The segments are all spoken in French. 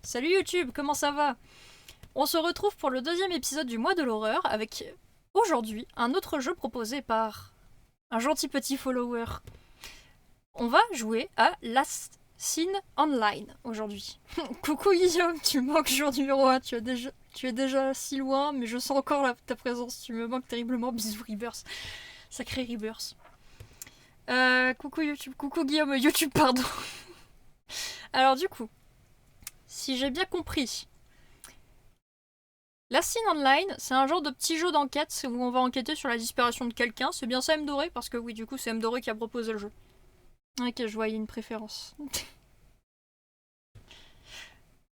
Salut YouTube, comment ça va? On se retrouve pour le deuxième épisode du mois de l'horreur avec aujourd'hui un autre jeu proposé par un gentil petit follower. On va jouer à Last Scene Online aujourd'hui. Coucou Guillaume, tu me manques jour numéro 1, tu es déjà si loin, mais je sens encore ta présence, tu me manques terriblement. Bisous Rebirth, sacré Rebirth. Coucou YouTube, coucou Guillaume, YouTube pardon. Alors du coup, si j'ai bien compris, Last Scene Online, c'est un genre de petit jeu d'enquête où on va enquêter sur la disparition de quelqu'un. C'est bien ça M Doré parce que oui, du coup, c'est M Doré qui a proposé le jeu. Ok, je voyais une préférence.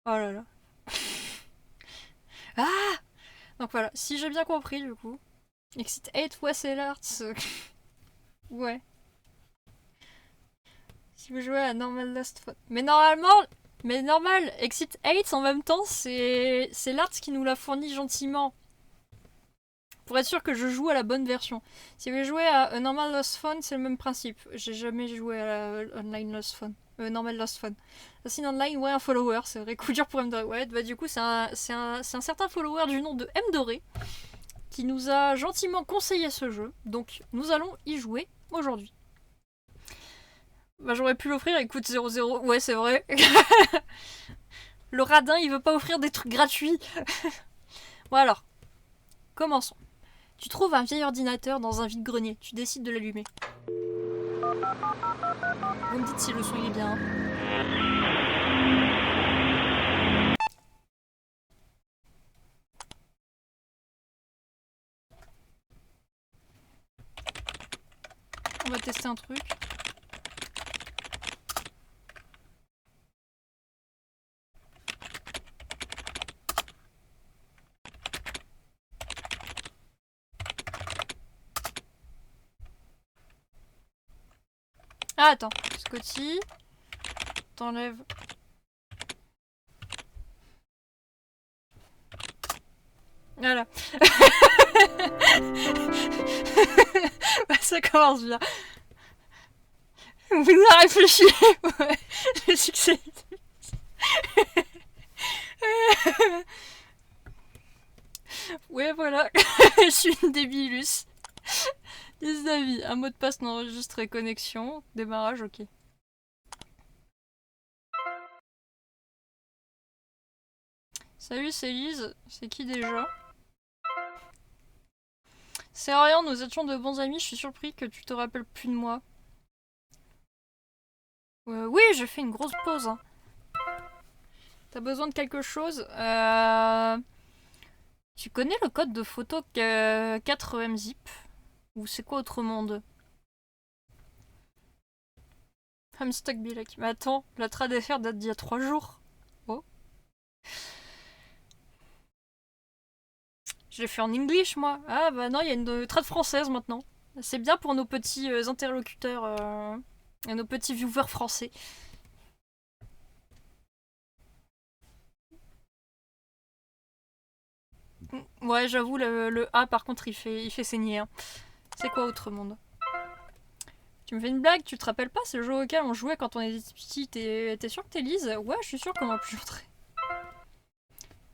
Oh là là. Ah. Donc voilà, si j'ai bien compris du coup. Exit 8, ouais, c'est l'art. Ouais. Si vous jouez à Normal Lost Phone. Mais normalement, mais normal, Exit 8 en même temps, c'est l'art qui nous l'a fourni gentiment. Pour être sûr que je joue à la bonne version. Si vous jouez à A Normal Lost Phone, c'est le même principe. J'ai jamais joué à la Online Lost Phone. Normal Lost Phone. Sinon Online, ouais, un follower, c'est vrai, coup dur pour M Doré. Ouais, bah du coup, c'est un certain follower du nom de M Doré qui nous a gentiment conseillé ce jeu. Donc, nous allons y jouer aujourd'hui. Bah, j'aurais pu l'offrir, écoute 00. Ouais, c'est vrai. Le radin, il veut pas offrir des trucs gratuits. Bon alors, commençons. Tu trouves un vieil ordinateur dans un vide-grenier. Tu décides de l'allumer. Vous me dites si le son il est bien. On va tester un truc. Ah attends, Scotty, t'enlèves. Voilà. Bah, ça commence bien. Vous a réfléchi. Ouais, le succès. Ouais, voilà. Je suis une débilus. 10 d'avis. Un mot de passe non enregistré. Connexion. Démarrage, ok. Salut, c'est Lise. C'est qui déjà? C'est rien, nous étions de bons amis. Je suis surpris que tu te rappelles plus de moi. Oui, j'ai fait une grosse pause. Hein. T'as besoin de quelque chose Tu connais le code de photo 4MZip? Ou c'est quoi autre monde? I'm stuck be like. Mais attends, la trad FR date d'il y a 3 jours. Oh. Je l'ai fait en English, moi. Ah bah non, il y a une trad française maintenant. C'est bien pour nos petits interlocuteurs et nos petits viewers français. Ouais, j'avoue, le A par contre il fait saigner. Hein. C'est quoi autre monde? Tu me fais une blague, tu te rappelles pas, c'est le jeu auquel on jouait quand on était petit, t'es sûr que t'es Lise? Ouais, je suis sûr comment puis entrer.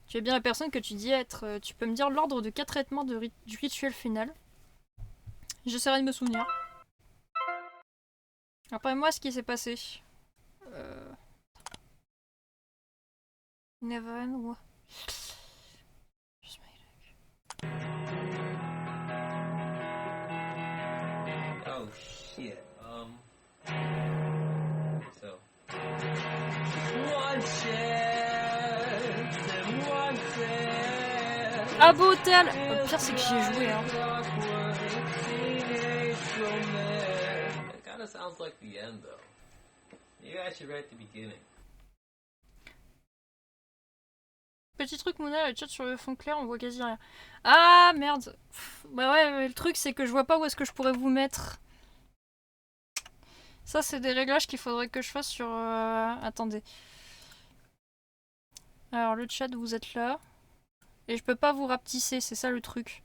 Tu es bien la personne que tu dis être. Tu peux me dire l'ordre de 4 traitements du rituel final? J'essaierai de me souvenir. Après moi, ce qui s'est passé. Euh... Never end, ouais. Oh shit. So. One chance and one chance. Ah beau hôtel. Le pire c'est que j'y ai joué hein. It kinda sounds like the end though. You guys should write the beginning. Petit truc Mouna, le chat sur le fond clair, on voit quasi rien. Ah merde. Bah ouais, le truc c'est que je vois pas où est-ce que je pourrais vous mettre. Ça c'est des réglages qu'il faudrait que je fasse sur... Attendez. Alors le chat vous êtes là. Et je peux pas vous rapetisser, c'est ça le truc.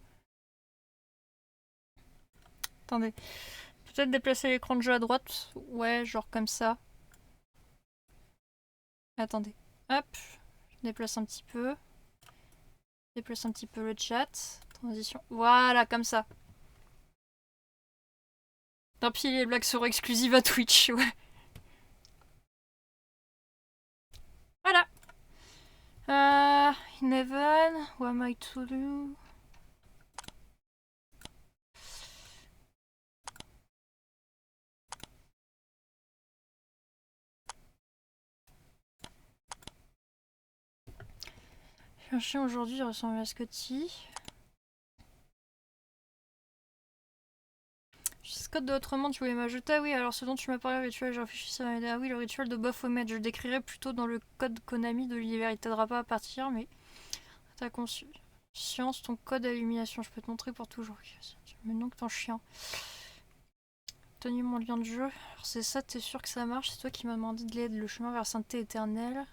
Attendez. Peut-être déplacer l'écran de jeu à droite. Ouais, genre comme ça. Attendez. Hop. Déplace un petit peu. Déplace un petit peu le chat. Transition. Voilà, comme ça. Tant pis, les blagues seront exclusives à Twitch, ouais. Voilà. In heaven, what am I to do? Un chien aujourd'hui, il ressemble à Scotty. Scott de Autrement, tu voulais m'ajouter? Ah oui, alors ce dont tu m'as parlé, le rituel, j'ai réfléchi à... Ah oui, le rituel de Baphomet. Je le décrirais plutôt dans le code Konami de l'univers. Il t'aidera pas à partir, mais ta conscience, ton code d'illumination. Je peux te montrer pour toujours. Maintenant que ton chien. Tony, mon lien de jeu. Alors c'est ça, t'es sûr que ça marche? C'est toi qui m'as demandé de l'aide. Le chemin vers sainteté éternelle.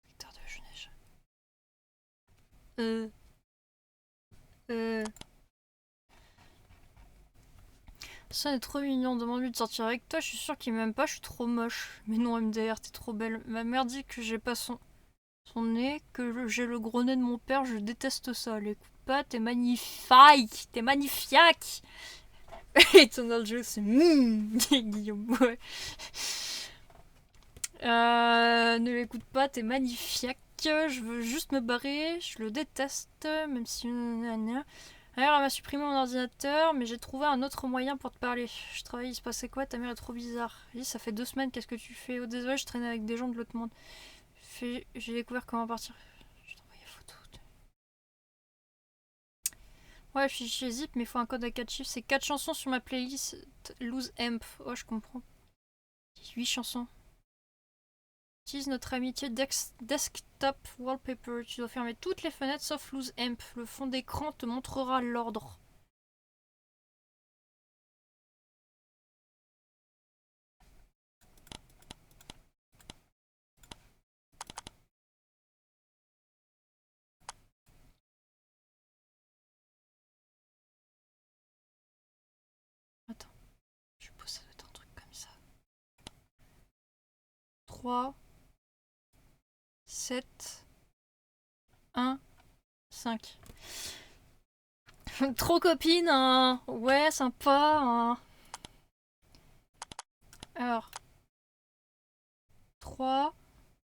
Victor de Genève. Ça est trop mignon, demande-lui de sortir avec toi, je suis sûre qu'il m'aime pas, je suis trop moche. Mais non MDR, t'es trop belle. Ma mère dit que j'ai pas son nez, que j'ai le gros nez de mon père, je déteste ça. L'écoute pas, t'es magnifique, t'es magnifique. Eternal Joke, c'est Guillaume, ouais. Ne l'écoute pas, t'es magnifique. Je veux juste me barrer, je le déteste, même si... Alors, elle m'a supprimé mon ordinateur, mais j'ai trouvé un autre moyen pour te parler. Je travaille, il se passait quoi? Ta mère est trop bizarre. Oui, ça fait 2 semaines, qu'est-ce que tu fais? Oh, désolé, je traînais avec des gens de l'autre monde. J'ai découvert comment partir. Je t'ai envoyé photo. Ouais, je suis chez Zip, mais il faut un code à 4 chiffres. C'est 4 chansons sur ma playlist Lose Amp. Oh, je comprends. 8 chansons. Utilise notre amitié desktop wallpaper. Tu dois fermer toutes les fenêtres sauf Lose Amp. Le fond d'écran te montrera l'ordre. Attends. Je suppose que ça doit être un truc comme ça. 3, 7, 1, 5. Trop copine, hein. Ouais, sympa, hein. Alors, 3,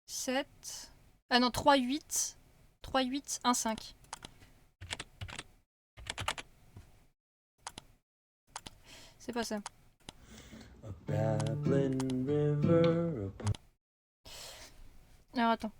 7... Ah non, 3, 8. 3, 8, 1, 5. C'est pas ça. Alors, attends.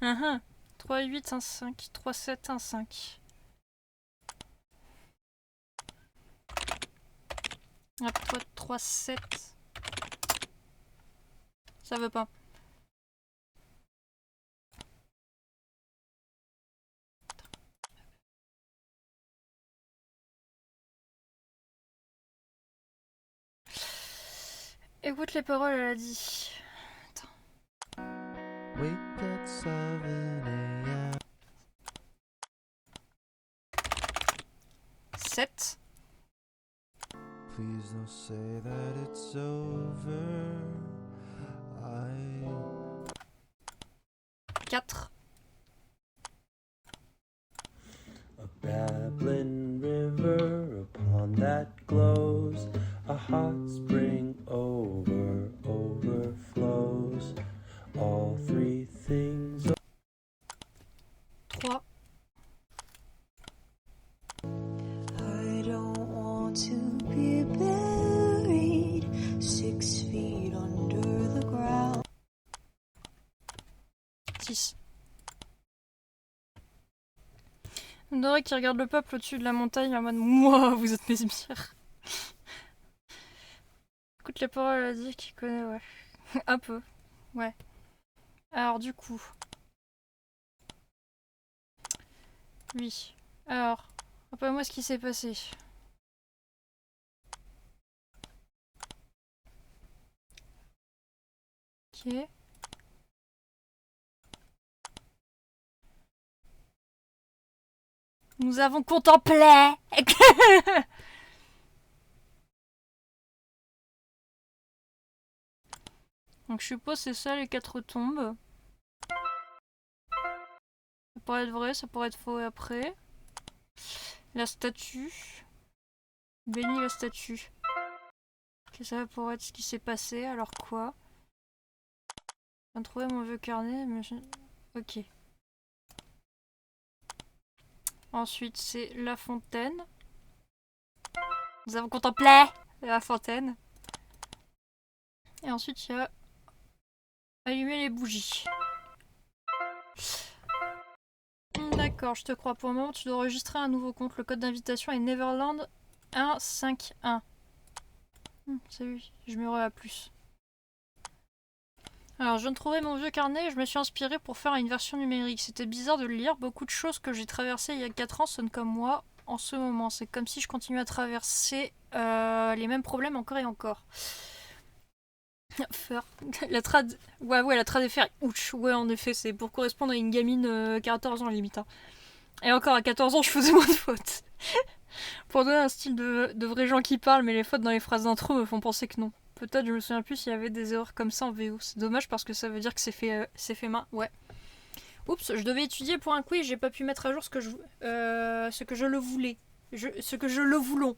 Uh -huh. 3, 8, 1, 5. 3, 7, 1, 5. Ah, 3, 7. Ça veut pas. Écoute les paroles, elle a dit. Attends. Wake at 7 a.m. 7. Please don't say that it's over. 4. A babbling river upon that glows, a hot spring overflows. All 3 things. 3. I don't want to be buried 6 feet under the ground. 6. Doré qui regarde le peuple au-dessus de la montagne en mode moi, vous êtes mes sbires. Écoute les paroles, elle a dit qu'il connaît, ouais. Un peu, ouais. Alors du coup. Oui. Alors, rappelle-moi ce qui s'est passé. Ok. Nous avons contemplé. Donc je suppose c'est ça les 4 tombes. Ça pourrait être vrai, ça pourrait être faux et après. La statue. Bénis la statue. Ok, ça pourrait être ce qui s'est passé, alors quoi? Je viens de trouver mon vieux carnet, mais je... Ok. Ensuite, c'est la fontaine. Nous avons contemplé la fontaine. Et ensuite, il y a allumer les bougies. D'accord, je te crois. Pour le moment, tu dois enregistrer un nouveau compte. Le code d'invitation est Neverland 151. Salut, je me à plus. Alors, je viens de trouver mon vieux carnet et je me suis inspirée pour faire une version numérique. C'était bizarre de le lire. Beaucoup de choses que j'ai traversées il y a 4 ans sonnent comme moi en ce moment. C'est comme si je continuais à traverser les mêmes problèmes encore et encore. Faire. La trad. Ouais, la trad FR. Ouch. Ouais, en effet, c'est pour correspondre à une gamine 14 ans limite. Hein. Et encore à 14 ans, je faisais moins de fautes. Pour donner un style de vrais gens qui parlent, mais les fautes dans les phrases d'intro me font penser que non. Peut-être, je me souviens plus s'il y avait des erreurs comme ça en VO. C'est dommage parce que ça veut dire que c'est fait main. Ouais. Oups, je devais étudier pour un quiz, j'ai pas pu mettre à jour ce que je le voulais. Ce que je le voulons.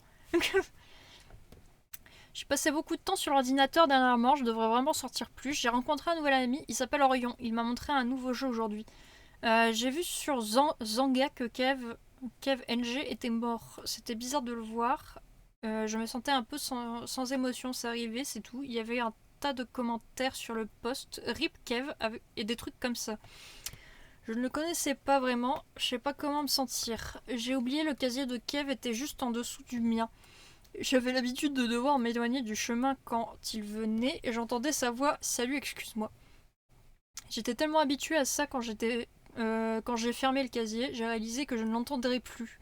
J'ai passé beaucoup de temps sur l'ordinateur dernièrement, je devrais vraiment sortir plus. J'ai rencontré un nouvel ami, il s'appelle Orion. Il m'a montré un nouveau jeu aujourd'hui. J'ai vu sur Zanga que Kev NG était mort. C'était bizarre de le voir. Je me sentais un peu sans émotion, c'est arrivé, c'est tout. Il y avait un tas de commentaires sur le post RIP Kev et des trucs comme ça. Je ne le connaissais pas vraiment, je sais pas comment me sentir. J'ai oublié le casier de Kev était juste en dessous du mien. J'avais l'habitude de devoir m'éloigner du chemin quand il venait et j'entendais sa voix « Salut, excuse-moi ». J'étais tellement habituée à ça quand j'ai fermé le casier, j'ai réalisé que je ne l'entendrais plus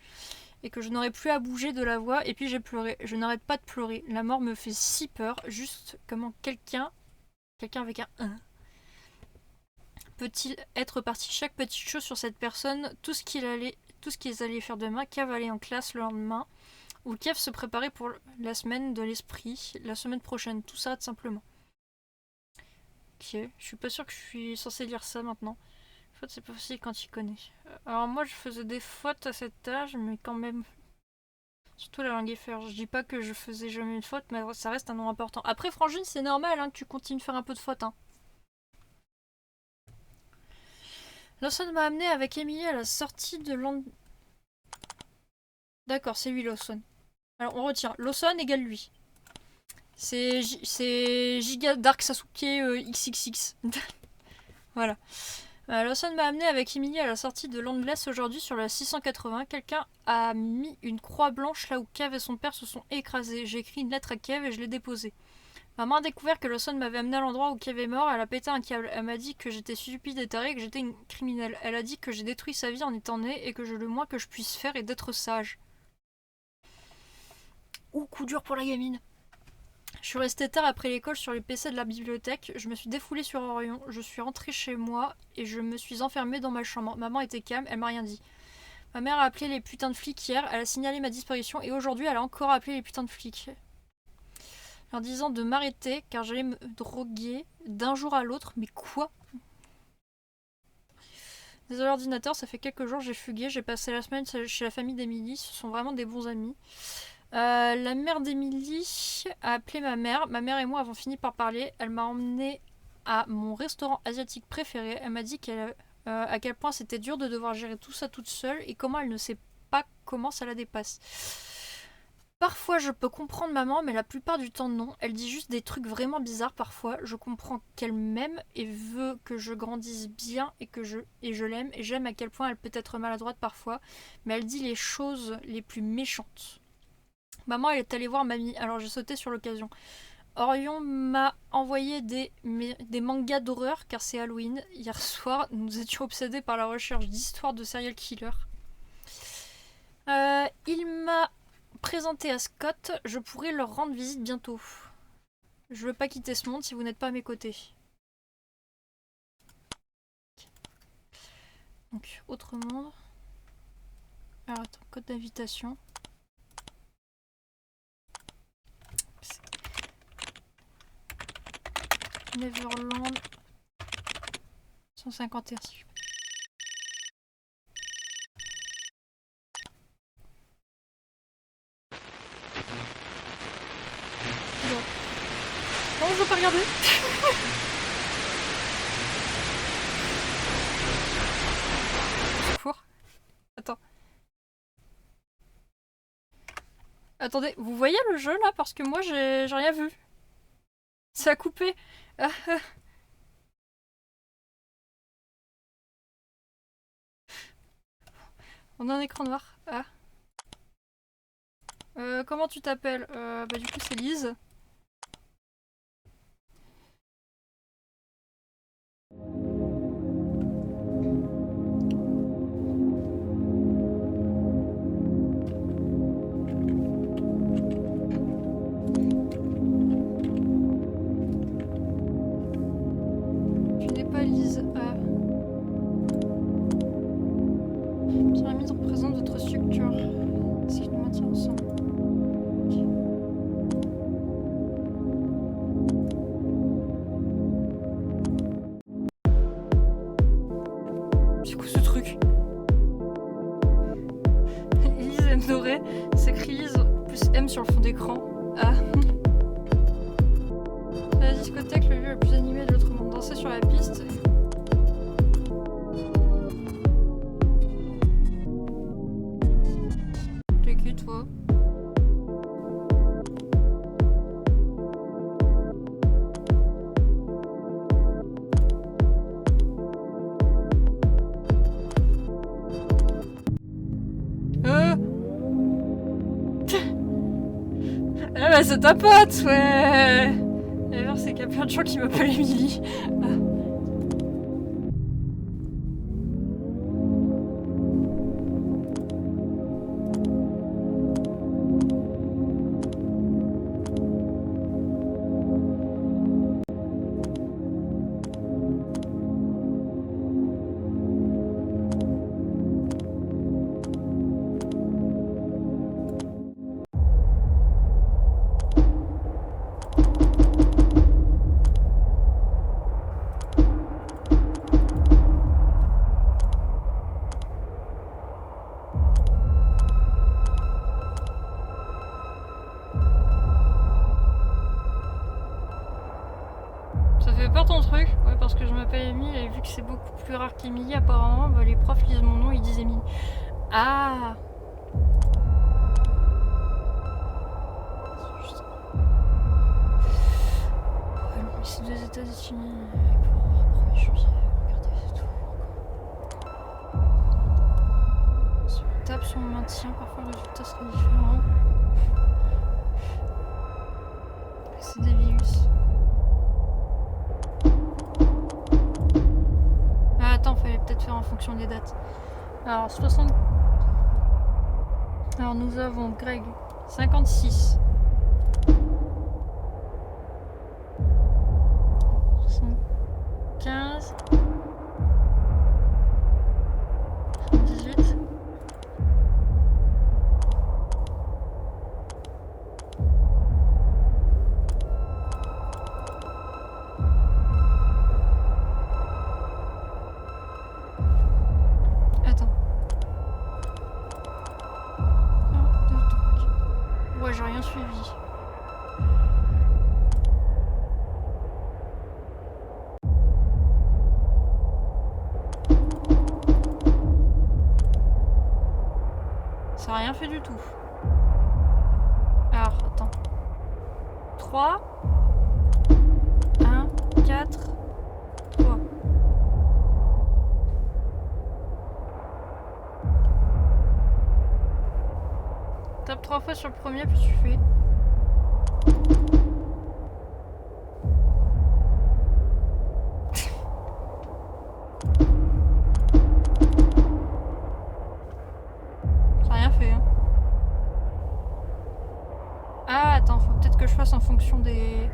et que je n'aurais plus à bouger de la voix et puis j'ai pleuré. Je n'arrête pas de pleurer. La mort me fait si peur, juste comment quelqu'un avec un 1 peut-il être parti chaque petite chose sur cette personne, tout ce qu'ils allaient faire demain, Kev allait en classe le lendemain, ou Kev se préparait pour la semaine de l'esprit, la semaine prochaine, tout ça simplement. Ok, je suis pas sûre que je suis censée lire ça maintenant. Faute, c'est pas facile quand tu connais. Alors moi, je faisais des fautes à cet âge, mais quand même. Surtout la langue FR. Je dis pas que je faisais jamais une faute, mais ça reste un nom important. Après, Frangine, c'est normal hein, que tu continues de faire un peu de fautes. Hein. Lawson m'a amené avec Emily à la sortie de Land... D'accord, c'est lui Lawson. Alors on retient. Lawson égale lui. C'est Giga Dark Sasuke XXX. Voilà. Lawson m'a amené avec Emily à la sortie de Landless aujourd'hui sur la 680. Quelqu'un a mis une croix blanche là où Kev et son père se sont écrasés. J'ai écrit une lettre à Kev et je l'ai déposée. Maman a découvert que Lawson m'avait amené à l'endroit où Kev est mort. Elle a pété un câble. Elle m'a dit que j'étais stupide et tarée et que j'étais une criminelle. Elle a dit que j'ai détruit sa vie en étant née et que le moins que je puisse faire est d'être sage. Ouh, coup dur pour la gamine. Je suis restée tard après l'école sur les PC de la bibliothèque. Je me suis défoulée sur Orion. Je suis rentrée chez moi et je me suis enfermée dans ma chambre. Maman était calme, elle m'a rien dit. Ma mère a appelé les putains de flics hier. Elle a signalé ma disparition et aujourd'hui elle a encore appelé les putains de flics. En disant de m'arrêter car j'allais me droguer d'un jour à l'autre. Mais quoi? Désolé ordinateur, ça fait quelques jours j'ai fugué. J'ai passé la semaine chez la famille d'Emilie. Ce sont vraiment des bons amis. La mère d'Emilie a appelé ma mère. Ma mère et moi avons fini par parler. Elle m'a emmenée à mon restaurant asiatique préféré. Elle m'a dit à quel point c'était dur de devoir gérer tout ça toute seule et comment elle ne sait pas comment ça la dépasse. Parfois je peux comprendre maman, mais la plupart du temps non. Elle dit juste des trucs vraiment bizarres parfois. Je comprends qu'elle m'aime et veut que je grandisse bien et que je l'aime. Et j'aime à quel point elle peut être maladroite parfois. Mais elle dit les choses les plus méchantes. Maman, elle est allée voir mamie, alors j'ai sauté sur l'occasion. Orion m'a envoyé des mangas d'horreur car c'est Halloween. Hier soir, nous étions obsédés par la recherche d'histoires de serial killers. Il m'a présenté à Scott. Je pourrais leur rendre visite bientôt. Je veux pas quitter ce monde si vous n'êtes pas à mes côtés. Donc, autre monde. Alors, attends, code d'invitation. Neverland 151. Non, je veux pas regarder. Secours. Attends. Attendez, vous voyez le jeu là? Parce que moi j'ai rien vu. Ça a coupé. On a un écran noir. Ah. Comment tu t'appelles? Bah du coup c'est Lise. Tu n'es pas Lise. Ah. Pyramide représente votre structure. Si je nous maintiens ensemble. C'est quoi ce truc? Lise M doré, s'écrit Lise plus M sur le fond d'écran. Ah. C'est la discothèque, le lieu le plus animé de l'autre monde. Danser sur la piste. T'es qui toi? Ah bah c'est ta pote, ouais. D'ailleurs c'est qu'il y a plein de gens qui m'appellent Emily. Ah. Ça fait peur ton truc? Ouais, parce que je m'appelle Emile et vu que c'est beaucoup plus rare qu'Emilie, apparemment, bah, les profs lisent mon nom, ils disent Emile. Ah! Ouais, mais c'est deux États-Unis. Pour 1er juillet, regardez, c'est tout. Si on tape sur le maintien, parfois le résultat serait différent. C'est des virus. Ah, attends, fallait peut-être faire en fonction des dates. Alors, 60. Alors, nous avons Greg, 56. 75. 78. Attends. 1, 2, 3. Ouais, j'ai rien suivi. Ça a rien fait du tout. Alors, attends. 3. 1, 4, 3. Tape 3 fois sur le premier, puis tu fais. Ça a rien fait, hein. fasse en fonction des...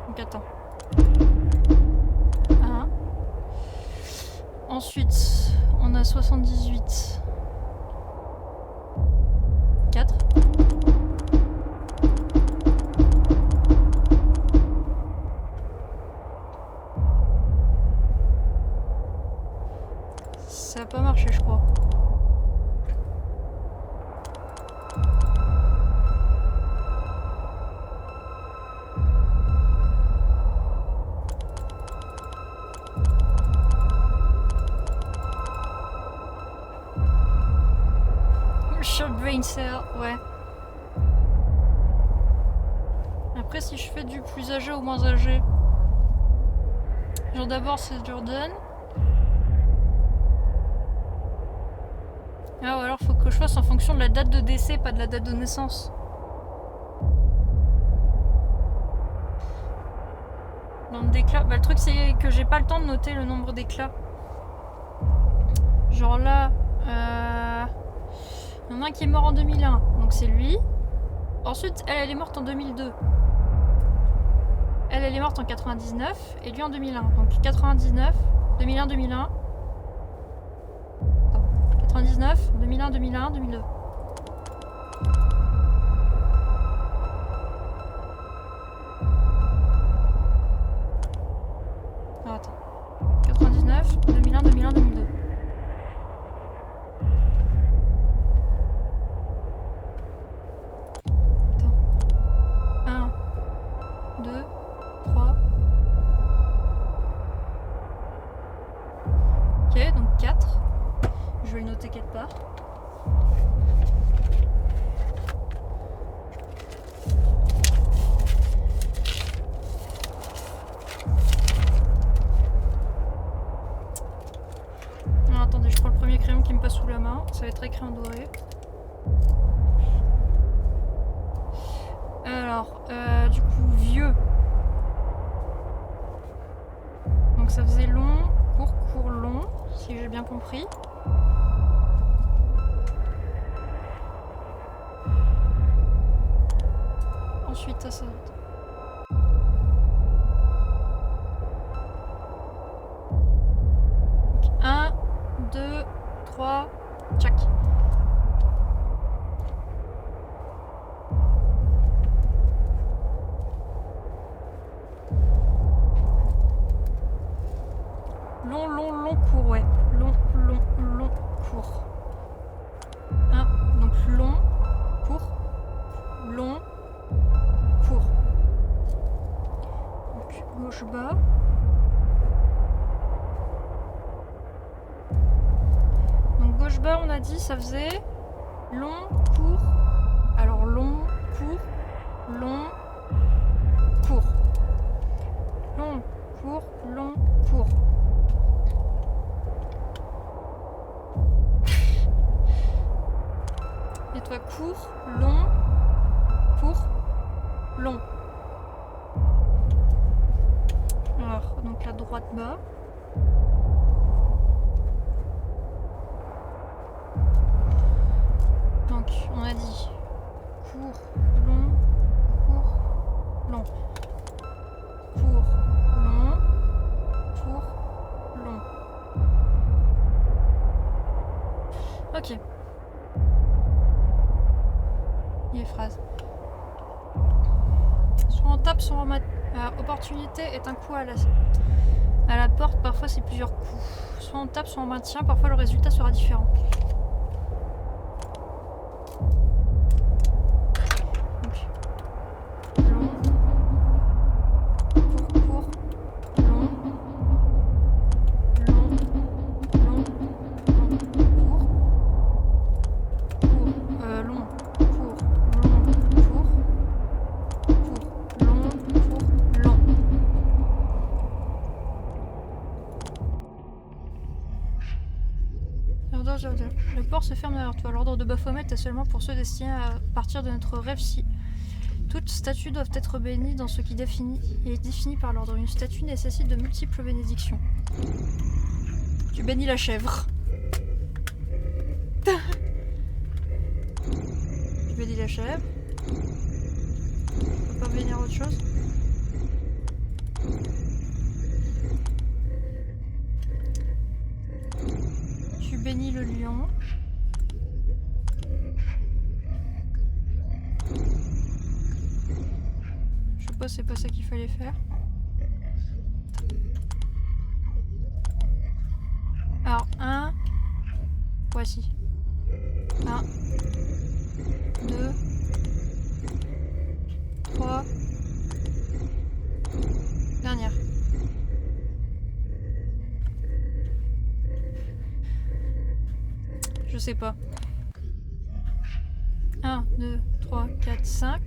Donc attends. 1. Ensuite, on a 78. 4. Ça a pas marché, je crois. Short brain cell, ouais. Après, si je fais du plus âgé ou moins âgé. Genre d'abord c'est Jordan. Ah ou alors faut que je fasse en fonction de la date de décès, pas de la date de naissance. Nombre d'éclats. Bah le truc c'est que j'ai pas le temps de noter le nombre d'éclats. Genre là, il y en a un qui est mort en 2001, donc c'est lui. Ensuite, elle est morte en 2002. Elle est morte en 99 et lui en 2001. Donc 99, 2001, 2001. Attends, 99, 2001, 2001, 2002. Ah, attends. 99, 2001, 2001, 2002. Attends. 1, 2, 3. Ok, donc 4. Je vais le noter quelque part. Alors, attendez, je prends le premier crayon qui me passe sous la main. Ça va être écrit en doré. Alors, du coup, vieux. Donc ça faisait long, court, court, long, si j'ai bien compris. Ensuite, ça. 1, 2, 3, tchac. Long, long, long, court, ouais. Long, long, long, court. 1, donc long, court, long, court. Donc gauche bas. Donc gauche bas, on a dit, ça faisait long, court. Alors long, court, long, court. Long, court, long, court. Et toi, court, long, court, long. Alors, donc la droite bas. Donc, on a dit court, long, court, long. Court, long, court, long. Ok. Les phrases. Soit on tape, soit on mat... opportunité est un coup à la porte, parfois c'est plusieurs coups. Soit on tape, soit on maintient, parfois le résultat sera différent. Donc, long, court, court, long, long, long, long, court, court, long. Le port se ferme derrière toi. L'ordre de Baphomet est seulement pour ceux destinés à partir de notre rêve si. Toutes statues doivent être bénies dans ce qui est défini par l'ordre. Une statue nécessite de multiples bénédictions. Tu bénis la chèvre. Tu bénis la chèvre. va pas venir autre chose? Tu bénis le lion. Je sais pas, c'est pas ça qu'il fallait faire. Alors, 1. Voici. 1. 2. 3. Dernière. Je sais pas. 1, 2, 3, 4, 5.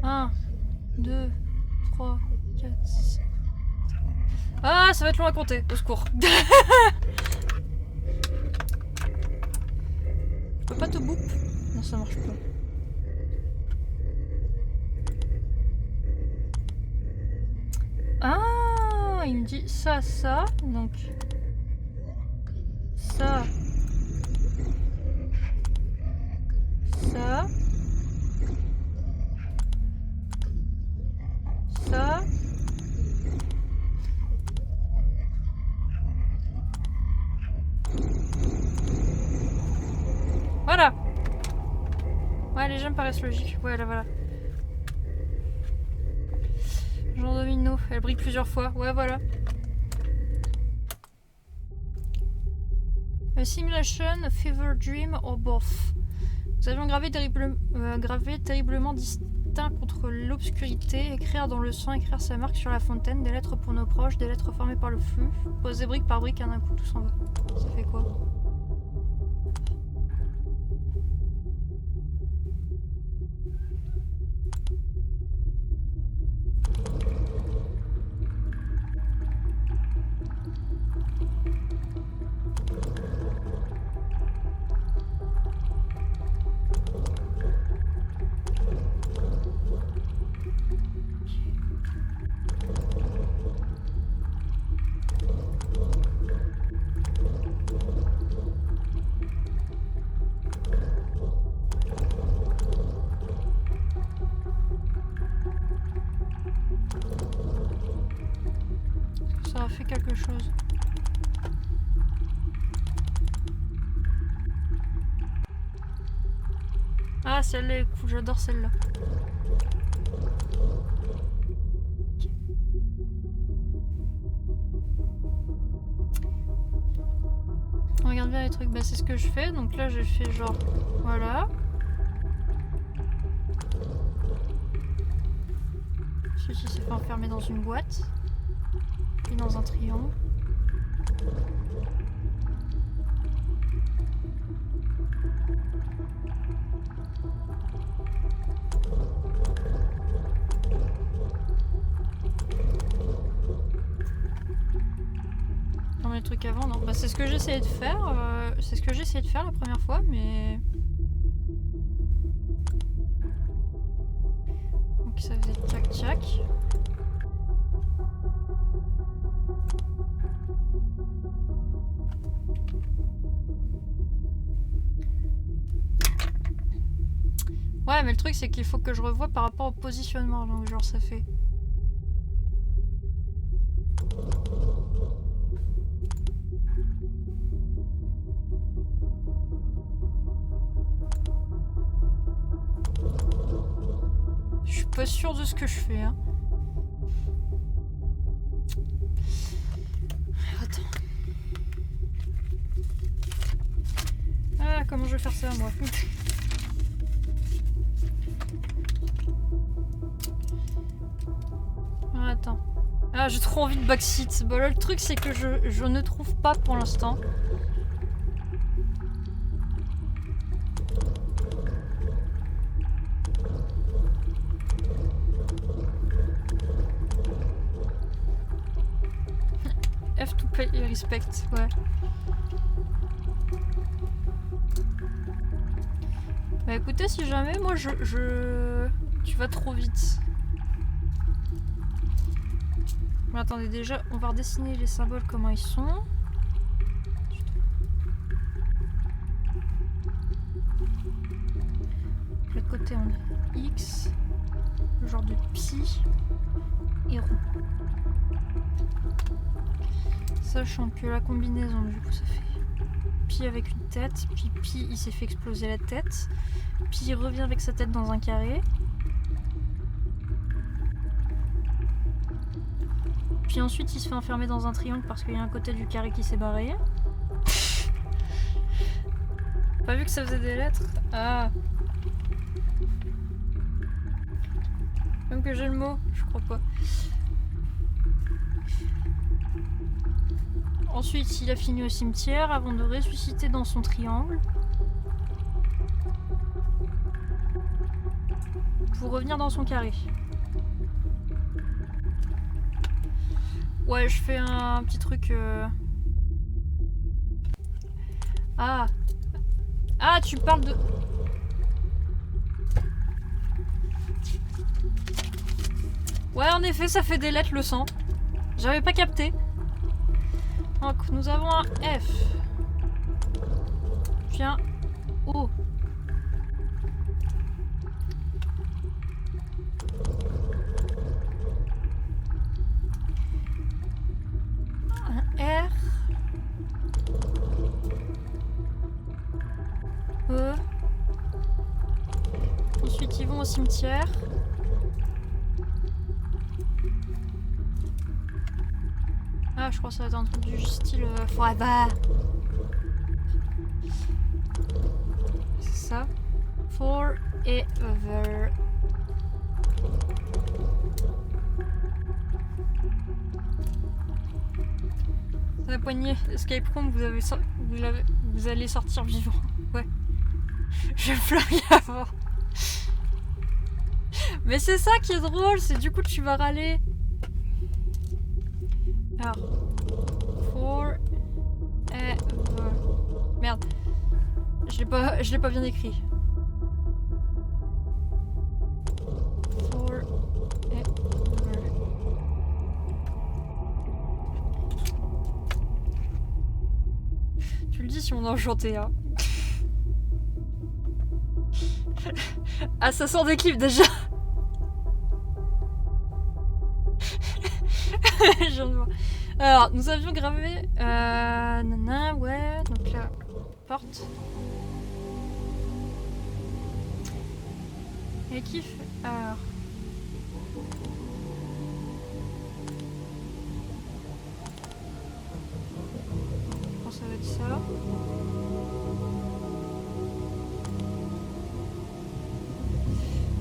Un, 2, 3, 4, 5. Ah, ça va être long à compter, au secours. Je peux pas te boop? Non, ça marche pas. Ah, il me dit ça, ça, donc ça, ça, ça. Voilà. Ouais, les gemmes paraissent logiques. Voilà, voilà. Jean Domino, elle brille plusieurs fois. Ouais, voilà. A simulation, a fever dream or both. Nous avions gravé terriblement distinct contre l'obscurité. Écrire dans le sang, écrire sa marque sur la fontaine. Des lettres pour nos proches, des lettres formées par le flux. Poser brique par brique, d'un coup tout s'en va. Ça fait quoi? Ça a fait quelque chose. Ah, celle-là est cool, j'adore celle-là. Regarde bien les trucs, bah c'est ce que je fais, donc là j'ai fait genre, voilà. Ceci s'est fait enfermer dans une boîte. Et dans un triangle. Non mais le truc avant, non. Bah c'est ce que j'essayais de faire. C'est ce que j'ai essayé de faire la première fois, mais... Donc ça faisait tchac-tchac. Ouais, mais le truc c'est qu'il faut que je revoie par rapport au positionnement, donc genre ça fait... Je suis pas sûre de ce que je fais, hein. Attends. Ah, comment je vais faire ça, moi? Ah, attends. Ah, j'ai trop envie de backseat. Bon, là, le truc, c'est que je ne trouve pas pour l'instant. F to pay respect, ouais. Bah écoutez, si jamais, moi tu vas trop vite. Mais attendez, déjà, on va redessiner les symboles, comment ils sont. côté on a X, le genre de pi et rond. Sachant que la combinaison, du coup, ça fait pi avec une tête, puis pi il s'est fait exploser la tête, puis il revient avec sa tête dans un carré. Puis ensuite il se fait enfermer dans un triangle parce qu'il y a un côté du carré qui s'est barré. Pas vu que ça faisait des lettres? Ah. Même que j'ai le mot, je crois pas. Ensuite, il a fini au cimetière avant de ressusciter dans son triangle. Pour revenir dans son carré. Ouais, je fais un petit truc... Ah. Ah, tu parles de... Ouais, en effet, ça fait des lettres le sang. J'avais pas capté. Donc, nous avons un F. Puis un O. Un R. E. Ensuite, ils vont au cimetière. Ah, je crois que ça va être un truc du style forever. C'est ça. Forever. La poignée Escape Room, vous allez sortir vivant. Ouais. Je peux rien avoir. Mais c'est ça qui est drôle, c'est du coup tu vas râler. Alors, forever. Merde, je l'ai pas bien écrit. Forever. Tu le dis si on en chantait, hein. Ah, ça sort des clips déjà. Je viens de voir. Alors, nous avions gravé... Nana, ouais. Donc là, porte. Et qui fait... Alors... Je pense que ça va être ça.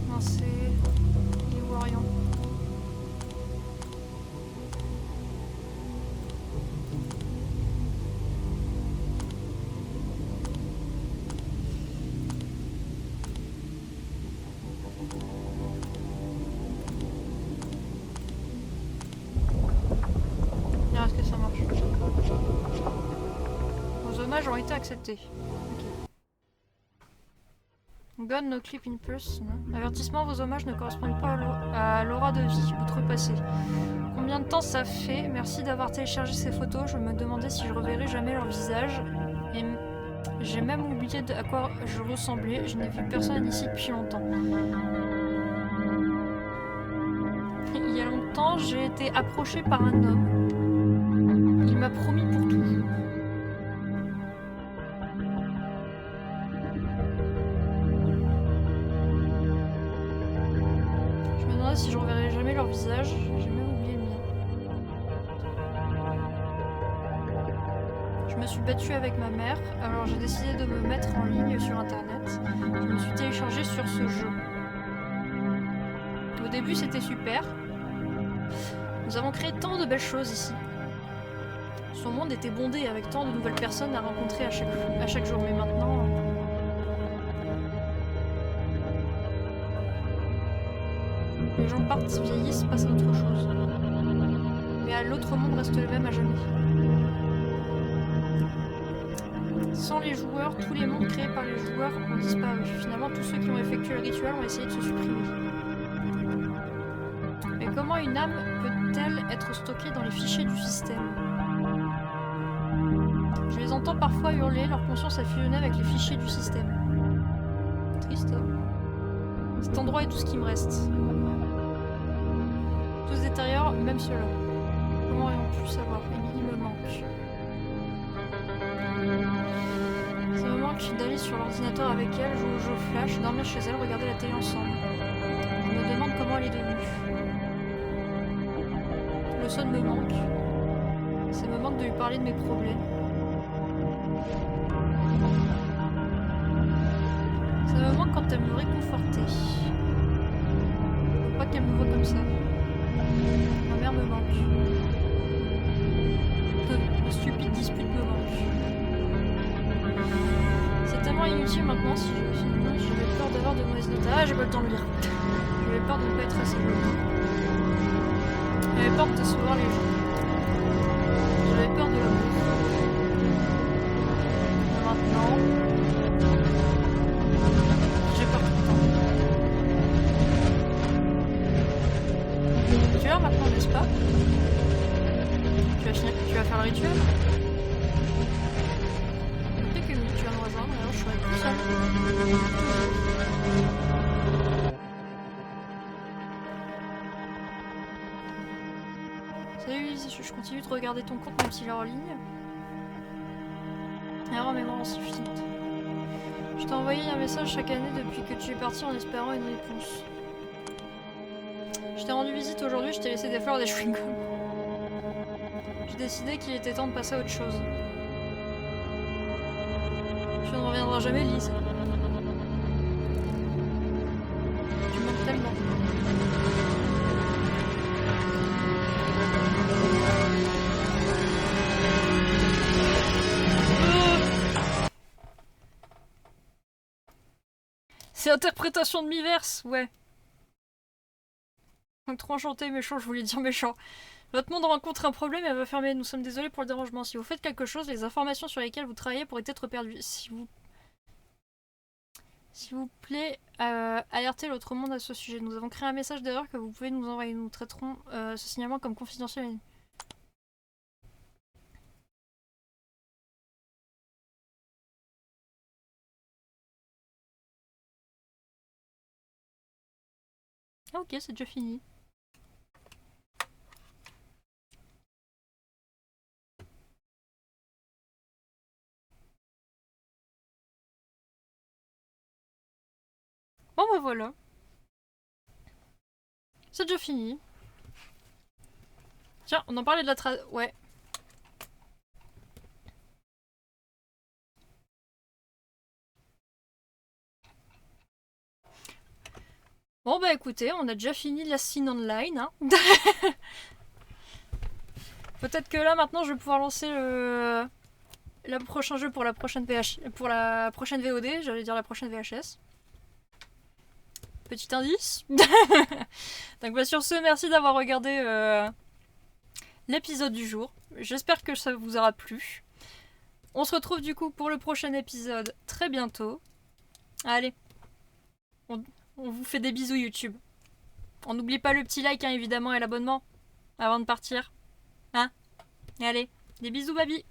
Non, c'est... Il est où Orion? Est-ce que ça marche? Vos hommages ont été acceptés. Ok. God no clip in person. Avertissement, vos hommages ne correspondent pas à l'aura de vie outrepassée. Combien de temps ça fait? Merci d'avoir téléchargé ces photos. Je me demandais si je reverrais jamais leur visage. Et j'ai même oublié à quoi je ressemblais. Je n'ai vu personne ici depuis longtemps. Il y a longtemps, j'ai été approchée par un homme. Il m'a promis pour toujours. Je me demandais si je reverrais jamais leur visage. J'ai même oublié le mien. Je me suis battue avec ma mère, alors j'ai décidé de me mettre en ligne sur internet. Je me suis téléchargée sur ce jeu. Au début, c'était super. Nous avons créé tant de belles choses ici. Son monde était bondé avec tant de nouvelles personnes à rencontrer à chaque jour, mais maintenant... Les gens partent, vieillissent, passent à autre chose. Mais l'autre monde reste le même à jamais. Sans les joueurs, tous les mondes créés par les joueurs ont disparu. Finalement, tous ceux qui ont effectué le rituel ont essayé de se supprimer. Mais comment une âme peut-elle être stockée dans les fichiers du système? Je les entends parfois hurler, leur conscience a fusionné avec les fichiers du système. Triste, hein? Cet endroit est tout ce qui me reste. Tout se détériore, même cela. Comment aurions pu savoir? Emily me manque. Ça me manque d'aller sur l'ordinateur avec elle, jouer aux jeux flash, dormir chez elle, regarder la télé ensemble. Je me demande comment elle est devenue. Le son me manque. Ça me manque de lui parler de mes problèmes. Ça me manque quand elle me réconfortait. Faut pas qu'elle me voie comme ça. Ma mère me manque. De stupides disputes me manquent. C'est tellement inutile maintenant si j'avais peur d'avoir de mauvaises notes. Ah, j'ai pas le temps de lire. J'avais peur de ne pas être assez jolie. J'avais peur de décevoir les gens. J'avais peur de l'amour. Maintenant, j'ai peur tout le temps. Tu as maintenant, n'est-ce pas? Tu vas faire le rituel? Dès que tu vas me rejoindre, alors je serai tout seul. Salut Lizzie, je continue de regarder ton compte même s'il est en ligne. Erreur mémoire insuffisante. Je t'ai envoyé un message chaque année depuis que tu es parti en espérant une réponse. Je t'ai rendu visite aujourd'hui, je t'ai laissé des fleurs et des chewing-gums. J'ai décidé qu'il était temps de passer à autre chose. Tu ne reviendras jamais, Lise. Tu me manques tellement. C'est interprétation de Miiverse, ouais. Donc trop enchanté, méchant, je voulais dire méchant. Votre monde rencontre un problème et va fermer. Nous sommes désolés pour le dérangement. Si vous faites quelque chose, les informations sur lesquelles vous travaillez pourraient être perdues. S'il vous plaît, alertez l'autre monde à ce sujet. Nous avons créé un message d'erreur que vous pouvez nous envoyer. Nous traiterons ce signalement comme confidentiel. Ah ok, c'est déjà fini. Bon bah voilà. C'est déjà fini. Tiens, on en parlait de la ouais. Bon bah écoutez, on a déjà fini la scene online. Hein. Peut-être que là maintenant je vais pouvoir lancer le prochain jeu pour la prochaine pour la prochaine VOD, j'allais dire la prochaine VHS. Petit indice. Donc bah sur ce, merci d'avoir regardé l'épisode du jour. J'espère que ça vous aura plu. On se retrouve du coup pour le prochain épisode très bientôt. Allez, on vous fait des bisous YouTube. On n'oublie pas le petit like hein, évidemment et l'abonnement avant de partir. Hein? Allez, des bisous baby.